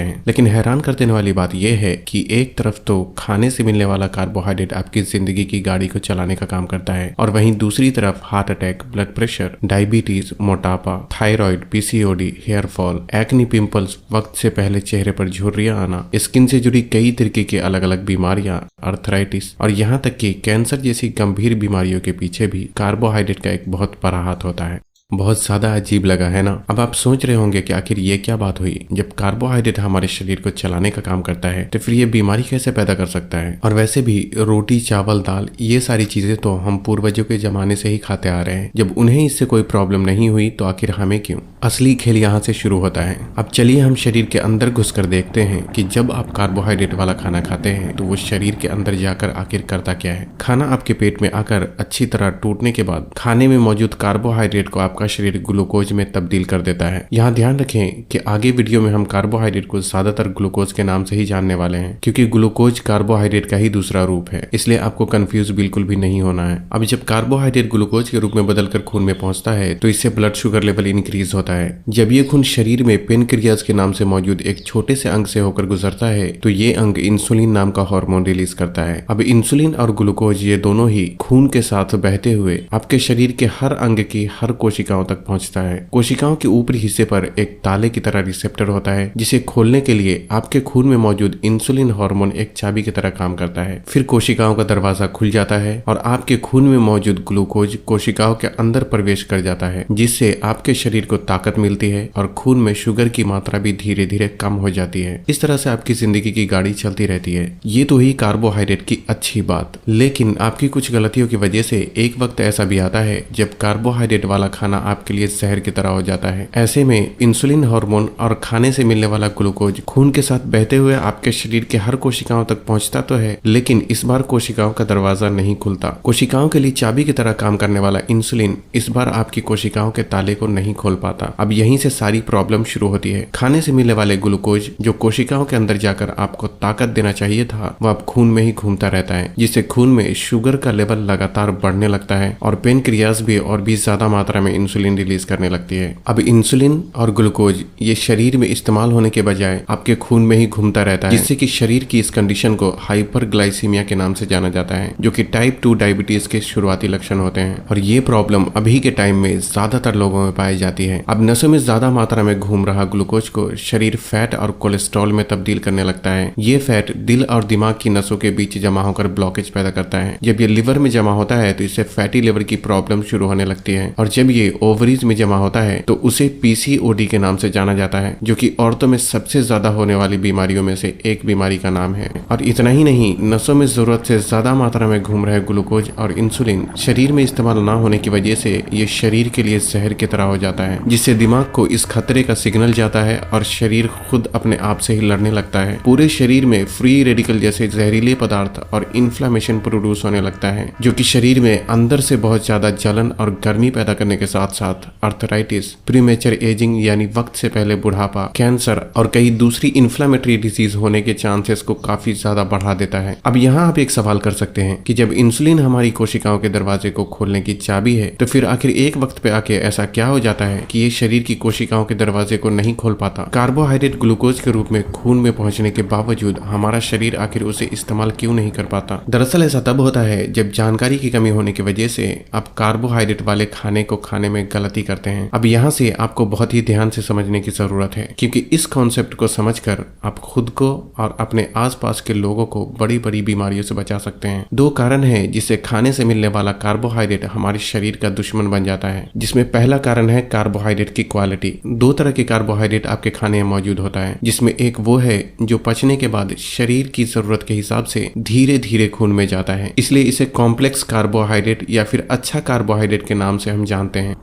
हैं। लेकिन हैरान कर देने वाली बात यह है कि एक तरफ तो खाने से मिलने वाला कार्बोहाइड्रेट आपकी जिंदगी की गाड़ी को चलाने का काम करता है और वहीं दूसरी तरफ heart attack, blood pressure, diabetes, मोटापा, thyroid, PCOD, hair fall, acne, pimples, वक्त से पहले चेहरे पर झुर्रियां आना, स्किन से जुड़ी कई तरीके की अलग अलग बीमारियां, अर्थराइटिस और यहाँ तक कि कैंसर जैसी गंभीर बीमारियों के पीछे भी कार्बोहाइड्रेट का एक बहुत बड़ा हाथ होता है। बहुत ज्यादा अजीब लगा है ना। अब आप सोच रहे होंगे कि आखिर ये क्या बात हुई, जब कार्बोहाइड्रेट हमारे शरीर को चलाने का काम करता है तो फिर ये बीमारी कैसे पैदा कर सकता है। और वैसे भी रोटी, चावल, दाल ये सारी चीजें तो हम पूर्वजों के जमाने से ही खाते आ रहे हैं। जब उन्हें इससे कोई प्रॉब्लम नहीं हुई तो आखिर हमें क्यों। असली खेल यहाँ से शुरू होता है। अब चलिए हम शरीर के अंदर घुसकर देखते हैं कि जब आप कार्बोहाइड्रेट वाला खाना खाते हैं तो वो शरीर के अंदर जाकर आखिर करता क्या है। खाना आपके पेट में आकर अच्छी तरह टूटने के बाद खाने में मौजूद कार्बोहाइड्रेट को का शरीर ग्लूकोज में तब्दील कर देता है। यहाँ ध्यान रखें कि आगे वीडियो में हम कार्बोहाइड्रेट को ज्यादातर ग्लूकोज के नाम से ही जानने वाले हैं, क्योंकि ग्लूकोज कार्बोहाइड्रेट का ही दूसरा रूप है, इसलिए आपको कंफ्यूज बिल्कुल भी नहीं होना है। अब जब कार्बोहाइड्रेट ग्लूकोज के रूप में बदलकर खून में पहुंचता है तो इससे ब्लड शुगर लेवल इंक्रीज होता है। जब ये खून शरीर में पेनक्रियाज के नाम से मौजूद एक छोटे से अंग से होकर गुजरता है तो ये अंग इंसुलिन नाम का हार्मोन रिलीज करता है। अब इंसुलिन और ग्लूकोज ये दोनों ही खून के साथ बहते हुए आपके शरीर के हर अंग की हर कोशिकाओं तक पहुंचता है। कोशिकाओं के ऊपरी हिस्से पर एक ताले की तरह रिसेप्टर होता है, जिसे खोलने के लिए आपके खून में मौजूद इंसुलिन हार्मोन एक चाबी की तरह काम करता है। फिर कोशिकाओं का दरवाजा खुल जाता है और आपके खून में मौजूद ग्लूकोज कोशिकाओं के अंदर प्रवेश कर जाता है, जिससे आपके शरीर को ताकत मिलती है और खून में शुगर की मात्रा भी धीरे धीरे कम हो जाती है। इस तरह से आपकी जिंदगी की गाड़ी चलती रहती है। ये तो ही कार्बोहाइड्रेट की अच्छी बात, लेकिन आपकी कुछ गलतियों की वजह से एक वक्त ऐसा भी आता है जब कार्बोहाइड्रेट वाला खाना आपके लिए जहर की तरह हो जाता है। ऐसे में इंसुलिन हार्मोन और खाने से मिलने वाला ग्लूकोज खून के साथ बहते हुए आपके शरीर के हर कोशिकाओं तक पहुंचता तो है, लेकिन इस बार कोशिकाओं का दरवाजा नहीं खुलता। कोशिकाओं के लिए चाबी की तरह काम करने वाला इंसुलिन इस बार आपकी कोशिकाओं के ताले को नहीं खोल पाता। अब यहीं से सारी प्रॉब्लम शुरू होती है। खाने से मिलने वाले ग्लूकोज जो कोशिकाओं के अंदर जाकर आपको ताकत देना चाहिए था, वह अब खून में ही घूमता रहता है, जिससे खून में शुगर का लेवल लगातार बढ़ने लगता है और पेनक्रियाज भी और भी ज्यादा मात्रा में इंसुलिन रिलीज करने लगती है। अब इंसुलिन और ग्लूकोज ये शरीर में इस्तेमाल होने के बजाय आपके खून में ही घूमता रहता है, जिससे कि शरीर की इस कंडीशन को हाइपरग्लाइसीमिया के नाम से जाना जाता है, जो कि टाइप 2 डायबिटीज के शुरुआती लक्षण होते हैं। और ये प्रॉब्लम अभी के टाइम में ज्यादातर लोगों में पाई जाती है। अब नसों में ज्यादा मात्रा में घूम रहा ग्लूकोज को शरीर फैट और कोलेस्ट्रॉल में तब्दील करने लगता है। ये फैट दिल और दिमाग की नसों के बीच जमा होकर ब्लॉकेज पैदा करता है। जब ये लिवर में जमा होता है तो इससे फैटी लिवर की प्रॉब्लम शुरू होने लगती है, और जब ये ओवरीज में जमा होता है तो उसे पीसीओडी के नाम से जाना जाता है, जो कि औरतों में सबसे ज्यादा होने वाली बीमारियों में से एक बीमारी का नाम है। और इतना ही नहीं, नसों में जरूरत से ज्यादा मात्रा में घूम रहे ग्लूकोज और इंसुलिन शरीर में इस्तेमाल ना होने की वजह से ये शरीर के लिए जहर की तरह हो जाता है, जिससे दिमाग को इस खतरे का सिग्नल जाता है और शरीर खुद अपने आप से ही लड़ने लगता है। पूरे शरीर में फ्री रेडिकल जैसे जहरीले पदार्थ और इन्फ्लामेशन प्रोड्यूस होने लगता है, जो कि शरीर में अंदर से बहुत ज्यादा जलन और गर्मी पैदा करने के साथ साथ अर्थराइटिस, प्रीमेचर एजिंग यानी वक्त से पहले बुढ़ापा, कैंसर और कई दूसरी इन्फ्लामेटरी डिजीज होने के चांसेस को काफी ज्यादा बढ़ा देता है। अब यहाँ आप एक सवाल कर सकते हैं कि जब इंसुलिन हमारी कोशिकाओं के दरवाजे को खोलने की चाबी है, तो फिर आखिर एक वक्त पे आके ऐसा क्या हो जाता है कि ये शरीर की कोशिकाओं के दरवाजे को नहीं खोल पाता। कार्बोहाइड्रेट ग्लूकोज के रूप में खून में पहुंचने के बावजूद हमारा शरीर आखिर उसे इस्तेमाल क्यों नहीं कर पाता। दरअसल ऐसा तब होता है जब जानकारी की कमी होने की वजह से आप कार्बोहाइड्रेट वाले खाने को खाने में गलती करते हैं। अब यहाँ से आपको बहुत ही ध्यान से समझने की जरूरत है, क्योंकि इस कॉन्सेप्ट को समझकर आप खुद को और अपने आसपास के लोगों को बड़ी बड़ी बीमारियों से बचा सकते हैं। दो कारण हैं जिससे खाने से मिलने वाला कार्बोहाइड्रेट हमारे शरीर का दुश्मन बन जाता है, जिसमें पहला कारण है कार्बोहाइड्रेट की क्वालिटी। दो तरह के कार्बोहाइड्रेट आपके खाने में मौजूद होता है, जिसमें एक वो है जो पचने के बाद शरीर की जरूरत के हिसाब से धीरे धीरे खून में जाता है, इसलिए इसे कॉम्प्लेक्स कार्बोहाइड्रेट या फिर अच्छा कार्बोहाइड्रेट के नाम से हम जानते हैं।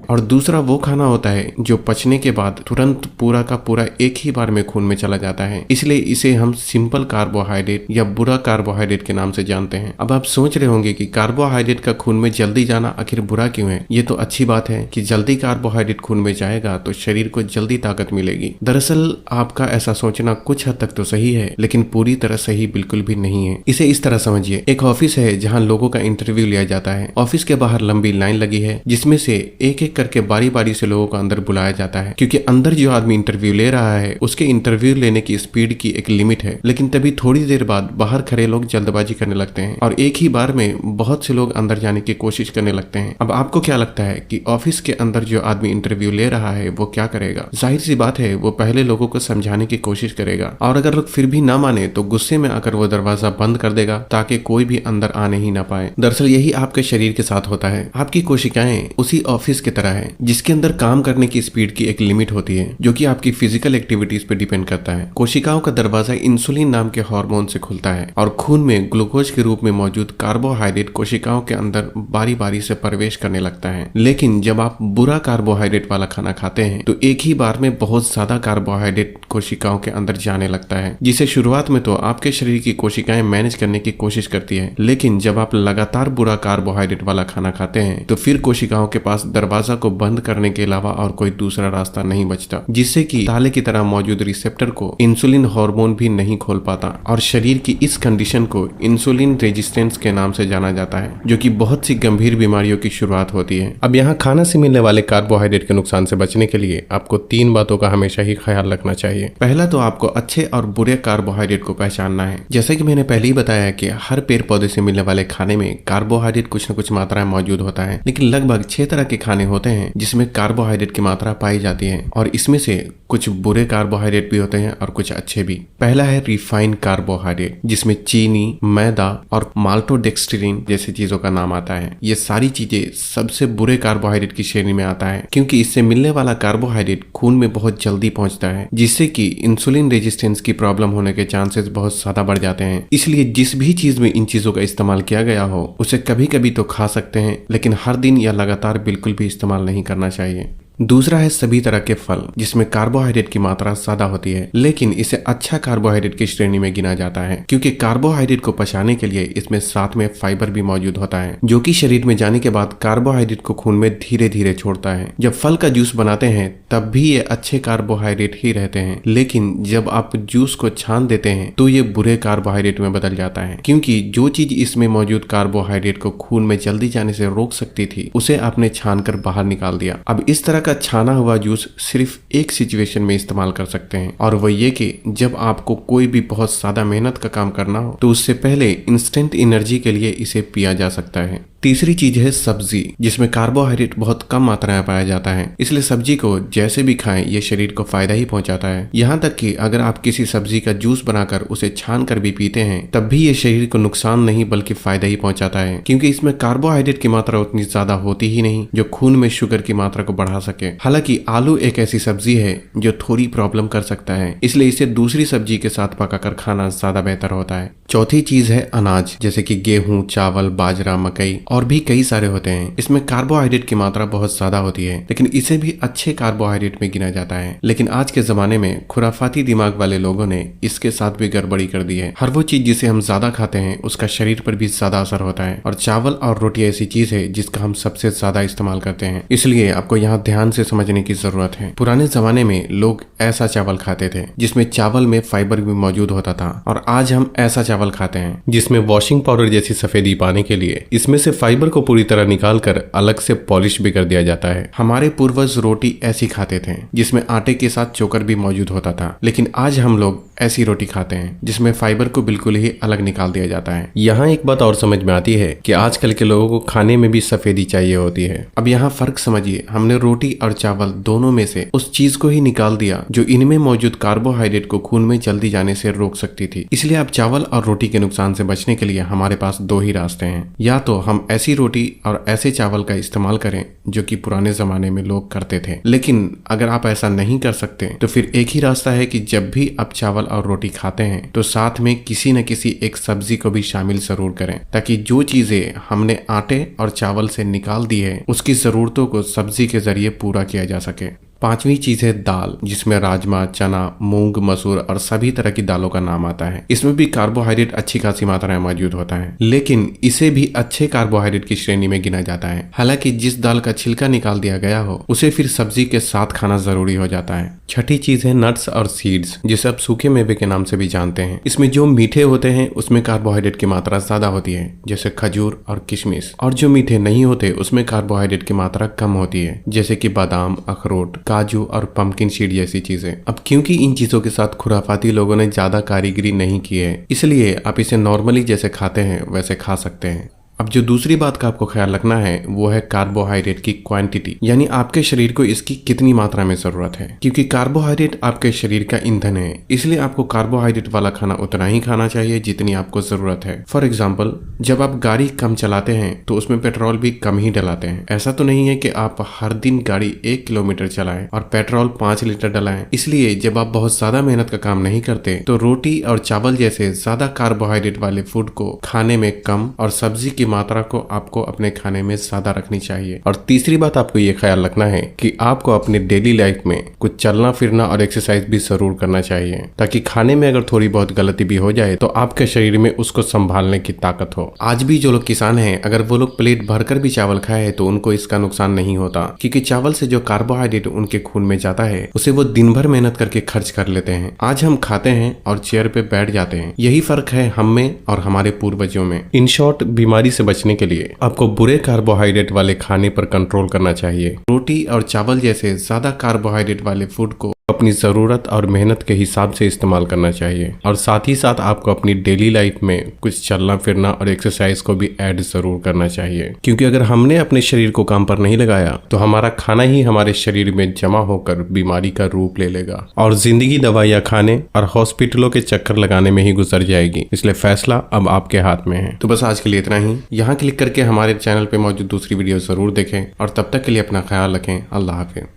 और दूसरा वो खाना होता है जो पचने के बाद तुरंत पूरा का पूरा एक ही बार में खून में चला जाता है, इसलिए इसे हम सिंपल कार्बोहाइड्रेट या बुरा कार्बोहाइड्रेट के नाम से जानते हैं। अब आप सोच रहे होंगे कि कार्बोहाइड्रेट का खून में जल्दी जाना आखिर बुरा क्यों है। ये तो अच्छी बात है कि जल्दी कार्बोहाइड्रेट खून में जाएगा तो शरीर को जल्दी ताकत मिलेगी। दरअसल आपका ऐसा सोचना कुछ हद तक तो सही है, लेकिन पूरी तरह सही बिल्कुल भी नहीं है। इसे इस तरह समझिए, एक ऑफिस है जहाँ लोगों का इंटरव्यू लिया जाता है। ऑफिस के बाहर लंबी लाइन लगी है, जिसमें से एक एक करके बारी बारी से लोगों को अंदर बुलाया जाता है, क्योंकि अंदर जो आदमी इंटरव्यू ले रहा है उसके इंटरव्यू लेने की स्पीड की एक लिमिट है। लेकिन तभी थोड़ी देर बाद बाहर खड़े लोग जल्दबाजी करने लगते हैं और एक ही बार में बहुत से लोग अंदर जाने की कोशिश करने लगते हैं। अब आपको क्या लगता है कि ऑफिस के अंदर जो आदमी इंटरव्यू ले रहा है वो क्या करेगा? जाहिर सी बात है वो पहले लोगों को समझाने की कोशिश करेगा, और अगर लोग फिर भी ना माने तो गुस्से में आकर वो दरवाजा बंद कर देगा ताकि कोई भी अंदर आने ही ना पाए। दरअसल यही आपके शरीर के साथ होता है। आपकी कोशिकाएं उसी ऑफिस की तरह है जिसके अंदर काम करने की स्पीड की एक लिमिट होती है, जो कि आपकी फिजिकल एक्टिविटीज पे डिपेंड करता है। कोशिकाओं का दरवाजा इंसुलिन नाम के हार्मोन से खुलता है और खून में ग्लूकोज के रूप में मौजूद कार्बोहाइड्रेट कोशिकाओं के अंदर बारी बारी से प्रवेश करने लगता है। लेकिन जब आप बुरा कार्बोहाइड्रेट वाला खाना खाते हैं तो एक ही बार में बहुत ज्यादा कार्बोहाइड्रेट कोशिकाओं के अंदर जाने लगता है, जिसे शुरुआत में तो आपके शरीर की कोशिकाएं मैनेज करने की कोशिश करती है। लेकिन जब आप लगातार बुरा कार्बोहाइड्रेट वाला खाना खाते हैं तो फिर कोशिकाओं के पास दरवाजा को बंद करने के अलावा और कोई दूसरा रास्ता नहीं बचता, जिससे कि ताले की तरह मौजूद रिसेप्टर को इंसुलिन हार्मोन भी नहीं खोल पाता, और शरीर की इस कंडीशन को इंसुलिन रेजिस्टेंस के नाम से जाना जाता है, जो कि बहुत सी गंभीर बीमारियों की शुरुआत होती है। अब यहाँ खाना से मिलने वाले कार्बोहाइड्रेट के नुकसान से बचने के लिए आपको 3 बातों का हमेशा ही ख्याल रखना चाहिए। पहला तो आपको अच्छे और बुरे कार्बोहाइड्रेट को पहचानना है। जैसे कि मैंने पहले ही बताया कि हर पेड़ पौधे से मिलने वाले खाने में कार्बोहाइड्रेट कुछ न कुछ मात्रा में मौजूद होता है, लेकिन लगभग 6 तरह के खाने होते हैं जिसमें कार्बोहाइड्रेट की मात्रा पाई जाती है, और इसमें से कुछ बुरे कार्बोहाइड्रेट भी होते हैं और कुछ अच्छे भी। पहला है रिफाइंड कार्बोहाइड्रेट, जिसमें चीनी, मैदा और माल्टोडेक्सट्रिन जैसी चीजों का नाम आता है। ये सारी चीजें सबसे बुरे कार्बोहाइड्रेट की श्रेणी में आता है, क्योंकि इससे मिलने वाला कार्बोहाइड्रेट खून में बहुत जल्दी पहुंचता है, जिससे कि इंसुलिन रेजिस्टेंस की प्रॉब्लम होने के चांसेस बहुत ज्यादा बढ़ जाते हैं। इसलिए जिस भी चीज में इन चीजों का इस्तेमाल किया गया हो उसे कभी कभी तो खा सकते हैं, लेकिन हर दिन या लगातार बिल्कुल भी इस्तेमाल नहीं करना चाहिए। दूसरा है सभी तरह के फल, जिसमें कार्बोहाइड्रेट की मात्रा ज्यादा होती है, लेकिन इसे अच्छा कार्बोहाइड्रेट की श्रेणी में गिना जाता है, क्योंकि कार्बोहाइड्रेट को पचाने के लिए इसमें साथ में फाइबर भी मौजूद होता है, जो कि शरीर में जाने के बाद कार्बोहाइड्रेट को खून में धीरे धीरे छोड़ता है। जब फल का जूस बनाते हैं तब भी ये अच्छे कार्बोहाइड्रेट ही रहते हैं, लेकिन जब आप जूस को छान देते हैं तो ये बुरे कार्बोहाइड्रेट में बदल जाता है, क्योंकि जो चीज इसमें मौजूद कार्बोहाइड्रेट को खून में जल्दी जाने से रोक सकती थी उसे आपने छान कर बाहर निकाल दिया। अब इस तरह का छाना हुआ जूस सिर्फ एक सिचुएशन में इस्तेमाल कर सकते हैं, और वो ये कि जब आपको कोई भी बहुत ज्यादा मेहनत का काम करना हो तो उससे पहले इंस्टेंट एनर्जी के लिए इसे पिया जा सकता है। तीसरी चीज है सब्जी, जिसमें कार्बोहाइड्रेट बहुत कम मात्रा में पाया जाता है, इसलिए सब्जी को जैसे भी खाएं ये शरीर को फायदा ही पहुंचाता है। यहाँ तक कि अगर आप किसी सब्जी का जूस बनाकर उसे छान कर भी पीते हैं तब भी ये शरीर को नुकसान नहीं बल्कि फायदा ही पहुंचाता है, क्योंकि इसमें कार्बोहाइड्रेट की मात्रा उतनी ज्यादा होती ही नहीं जो खून में शुगर की मात्रा को बढ़ा सके। हालांकि आलू एक ऐसी सब्जी है जो थोड़ी प्रॉब्लम कर सकता है, इसलिए इसे दूसरी सब्जी के साथ पकाकर खाना ज्यादा बेहतर होता है। चौथी चीज है अनाज, जैसे कि गेहूं, चावल, बाजरा, मकई और भी कई सारे होते हैं। इसमें कार्बोहाइड्रेट की मात्रा बहुत ज्यादा होती है, लेकिन इसे भी अच्छे कार्बोहाइड्रेट में गिना जाता है। लेकिन आज के जमाने में खुराफाती दिमाग वाले लोगों ने इसके साथ भी गड़बड़ी कर दी है। हर वो चीज जिसे हम ज्यादा खाते हैं उसका शरीर पर भी ज्यादा असर होता है, और चावल और रोटी ऐसी चीज है जिसका हम सबसे ज्यादा इस्तेमाल करते हैं, इसलिए आपको यहाँ ध्यान से समझने की जरूरत है। पुराने जमाने में लोग ऐसा चावल खाते थे जिसमें चावल में फाइबर भी मौजूद होता था, और आज हम ऐसा चावल खाते हैं जिसमें वॉशिंग पाउडर जैसी सफेदी पाने के लिए इसमें से फाइबर को पूरी तरह निकालकर अलग से पॉलिश भी कर दिया जाता है। हमारे पूर्वज रोटी ऐसी खाते थे जिसमें आटे के साथ चोकर भी मौजूद होता था, लेकिन आज हम लोग ऐसी रोटी खाते हैं जिसमें फाइबर को बिल्कुल ही अलग निकाल दिया जाता है। यहाँ एक बात और समझ में आती है कि आजकल के लोगों को खाने में भी सफेदी चाहिए होती है। अब यहाँ फर्क समझिए, हमने रोटी और चावल दोनों में से उस चीज को ही निकाल दिया जो इनमें मौजूद कार्बोहाइड्रेट को खून में जल्दी जाने से रोक सकती थी। इसलिए अब चावल और रोटी के नुकसान से बचने के लिए हमारे पास 2 ही रास्ते हैं, या तो हम ऐसी रोटी और ऐसे चावल का इस्तेमाल करें जो कि पुराने जमाने में लोग करते थे, लेकिन अगर आप ऐसा नहीं कर सकते तो फिर एक ही रास्ता है कि जब भी आप चावल और रोटी खाते हैं तो साथ में किसी न किसी एक सब्जी को भी शामिल जरूर करें, ताकि जो चीजें हमने आटे और चावल से निकाल दी है उसकी जरूरतों को सब्जी के जरिए पूरा किया जा सके। पांचवी चीज है दाल, जिसमें राजमा, चना, मूंग, मसूर और सभी तरह की दालों का नाम आता है। इसमें भी कार्बोहाइड्रेट अच्छी खासी मात्रा में मौजूद होता है, लेकिन इसे भी अच्छे कार्बोहाइड्रेट की श्रेणी में गिना जाता है। हालांकि जिस दाल का छिलका निकाल दिया गया हो उसे फिर सब्जी के साथ खाना जरूरी हो जाता है। छठी चीज है नट्स और सीड्स, जिसे आप सूखे मेवे के नाम से भी जानते हैं। इसमें जो मीठे होते हैं उसमें कार्बोहाइड्रेट की मात्रा ज्यादा होती है, जैसे खजूर और किशमिश, और जो मीठे नहीं होते उसमें कार्बोहाइड्रेट की मात्रा कम होती है, जैसे कि बादाम, अखरोट, काजू और पंपकिन सीड जैसी चीजें। अब क्योंकि इन चीजों के साथ खुराफाती लोगों ने ज्यादा कारीगरी नहीं की है, इसलिए आप इसे नॉर्मली जैसे खाते हैं वैसे खा सकते हैं। अब जो दूसरी बात का आपको ख्याल रखना है वो है कार्बोहाइड्रेट की क्वांटिटी, यानी आपके शरीर को इसकी कितनी मात्रा में जरूरत है। क्योंकि कार्बोहाइड्रेट आपके शरीर का ईंधन है, इसलिए आपको कार्बोहाइड्रेट वाला खाना उतना ही खाना चाहिए जितनी आपको जरूरत है। फॉर एग्जाम्पल, जब आप गाड़ी कम चलाते हैं तो उसमें पेट्रोल भी कम ही डलाते हैं। ऐसा तो नहीं है कि आप हर दिन गाड़ी 1 किलोमीटर चलाएं और पेट्रोल 5 लीटर डलाएं। इसलिए जब आप बहुत ज्यादा मेहनत का काम नहीं करते तो रोटी और चावल जैसे ज्यादा कार्बोहाइड्रेट वाले फूड को खाने में कम और सब्जी की मात्रा को आपको अपने खाने में ज्यादा रखनी चाहिए। और तीसरी बात आपको ये ख्याल रखना है कि आपको अपने डेली लाइफ में कुछ चलना फिरना और एक्सरसाइज भी जरूर करना चाहिए, ताकि खाने में अगर थोड़ी बहुत गलती भी हो जाए तो आपके शरीर में उसको संभालने की ताकत हो। आज भी जो लोग किसान हैं, अगर वो लोग प्लेट भरकर भी चावल खाए तो उनको इसका नुकसान नहीं होता, क्योंकि चावल से जो कार्बोहाइड्रेट उनके खून में जाता है उसे वो दिन भर मेहनत करके खर्च कर लेते हैं। आज हम खाते हैं और चेयर पे बैठ जाते हैं। यही फर्क है हम में और हमारे पूर्वजों में। इन शॉर्ट, बीमारी से बचने के लिए आपको बुरे कार्बोहाइड्रेट वाले खाने पर कंट्रोल करना चाहिए। रोटी और चावल जैसे ज्यादा कार्बोहाइड्रेट वाले फूड को अपनी जरूरत और मेहनत के हिसाब से इस्तेमाल करना चाहिए, और साथ ही साथ आपको अपनी डेली लाइफ में कुछ चलना फिरना और एक्सरसाइज को भी ऐड जरूर करना चाहिए। क्योंकि अगर हमने अपने शरीर को काम पर नहीं लगाया तो हमारा खाना ही हमारे शरीर में जमा होकर बीमारी का रूप ले लेगा और जिंदगी दवाइयाँ खाने और हॉस्पिटलों के चक्कर लगाने में ही गुजर जाएगी। इसलिए फैसला अब आपके हाथ में है। तो बस आज के लिए इतना ही। यहाँ क्लिक करके हमारे चैनल पे मौजूद दूसरी वीडियो जरूर देखें और तब तक के लिए अपना ख्याल रखें। अल्लाह हाफिज़।